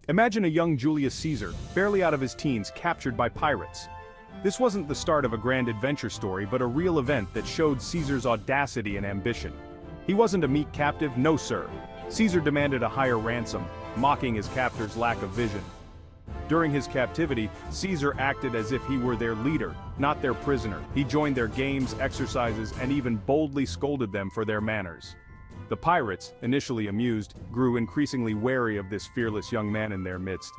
Imagine a young Julius Caesar, barely out of his teens, captured by pirates. This wasn't the start of a grand adventure story, but a real event that showed Caesar's audacity and ambition. He wasn't a meek captive, no sir. Caesar demanded a higher ransom, mocking his captors' lack of vision. During his captivity, Caesar acted as if he were their leader, not their prisoner. He joined their games, exercises, and even boldly scolded them for their manners. The pirates, initially amused, grew increasingly wary of this fearless young man in their midst.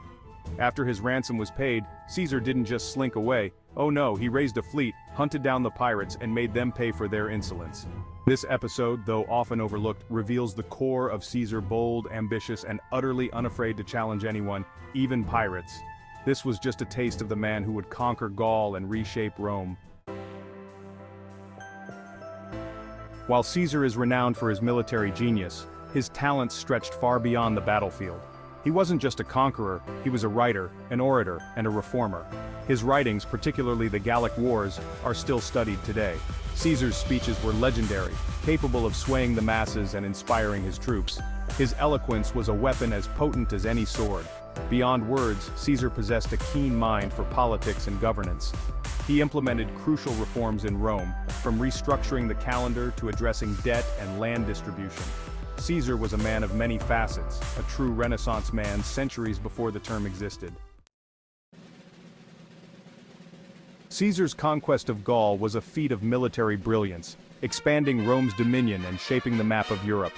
After his ransom was paid, Caesar didn't just slink away. Oh no, he raised a fleet, hunted down the pirates, and made them pay for their insolence. This episode, though often overlooked, reveals the core of Caesar: bold, ambitious, and utterly unafraid to challenge anyone, even pirates. This was just a taste of the man who would conquer Gaul and reshape Rome. While Caesar is renowned for his military genius, his talents stretched far beyond the battlefield. He wasn't just a conqueror, he was a writer, an orator, and a reformer. His writings, particularly the Gallic Wars, are still studied today. Caesar's speeches were legendary, capable of swaying the masses and inspiring his troops. His eloquence was a weapon as potent as any sword. Beyond words, Caesar possessed a keen mind for politics and governance. He implemented crucial reforms in Rome, from restructuring the calendar to addressing debt and land distribution. Caesar was a man of many facets, a true Renaissance man centuries before the term existed. Caesar's conquest of Gaul was a feat of military brilliance, expanding Rome's dominion and shaping the map of Europe.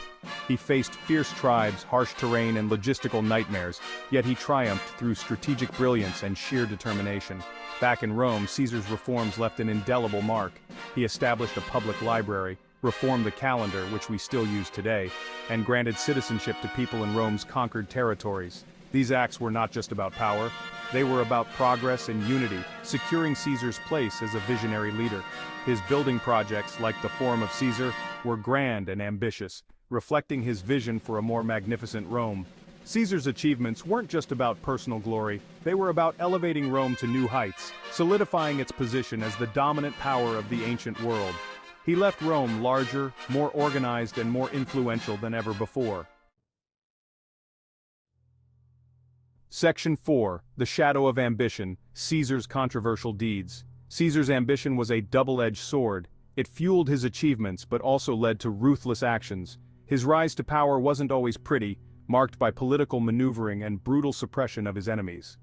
He faced fierce tribes, harsh terrain, and logistical nightmares, yet he triumphed through strategic brilliance and sheer determination. Back in Rome, Caesar's reforms left an indelible mark. He established a public library, reformed the calendar, which we still use today, and granted citizenship to people in Rome's conquered territories. These acts were not just about power, they were about progress and unity, securing Caesar's place as a visionary leader. His building projects, like the Forum of Caesar, were grand and ambitious, reflecting his vision for a more magnificent Rome. Caesar's achievements weren't just about personal glory, they were about elevating Rome to new heights, solidifying its position as the dominant power of the ancient world. He left Rome larger, more organized, and more influential than ever before. Section 4. The Shadow of Ambition, Caesar's Controversial Deeds. Caesar's ambition was a double-edged sword. It fueled his achievements but also led to ruthless actions. His rise to power wasn't always pretty, marked by political maneuvering and brutal suppression of his enemies.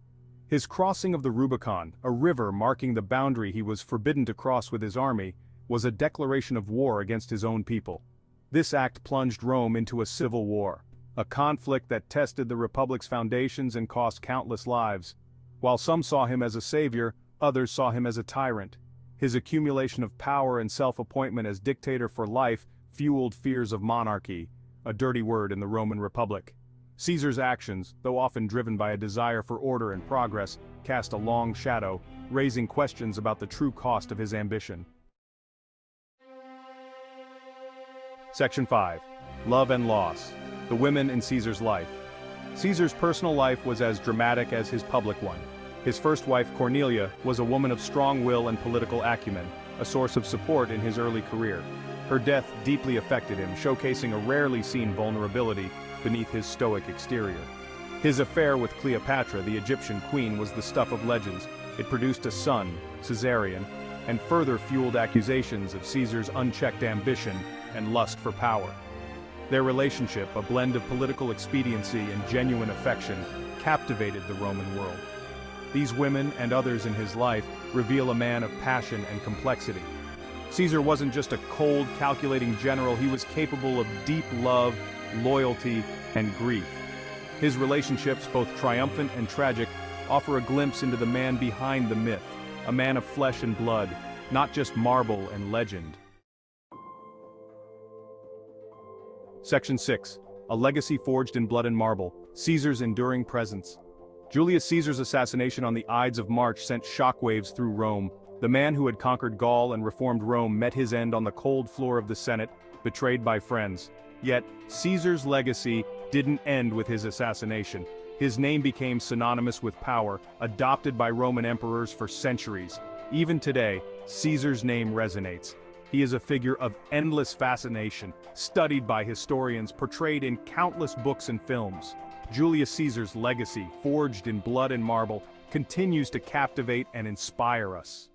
His crossing of the Rubicon, a river marking the boundary he was forbidden to cross with his army, was a declaration of war against his own people. This act plunged Rome into a civil war, a conflict that tested the Republic's foundations and cost countless lives. While some saw him as a savior, others saw him as a tyrant. His accumulation of power and self-appointment as dictator for life fueled fears of monarchy, a dirty word in the Roman Republic. Caesar's actions, though often driven by a desire for order and progress, cast a long shadow, raising questions about the true cost of his ambition. Section 5. Love and Loss. The Women in Caesar's Life. Caesar's personal life was as dramatic as his public one. His first wife, Cornelia, was a woman of strong will and political acumen, a source of support in his early career. Her death deeply affected him, showcasing a rarely seen vulnerability beneath his stoic exterior. His affair with Cleopatra, the Egyptian queen, was the stuff of legends. It produced a son, Caesarion, and further fueled accusations of Caesar's unchecked ambition and lust for power. Their relationship, a blend of political expediency and genuine affection, captivated the Roman world. These women and others in his life reveal a man of passion and complexity. Caesar wasn't just a cold, calculating general, he was capable of deep love, loyalty, and grief. His relationships, both triumphant and tragic, offer a glimpse into the man behind the myth, a man of flesh and blood, not just marble and legend. Section 6. A Legacy Forged in Blood and Marble, Caesar's Enduring Presence. Julius Caesar's assassination on the Ides of March sent shockwaves through Rome. The man who had conquered Gaul and reformed Rome met his end on the cold floor of the Senate, betrayed by friends. Yet, Caesar's legacy didn't end with his assassination. His name became synonymous with power, adopted by Roman emperors for centuries. Even today, Caesar's name resonates. He is a figure of endless fascination, studied by historians, portrayed in countless books and films. Julius Caesar's legacy, forged in blood and marble, continues to captivate and inspire us.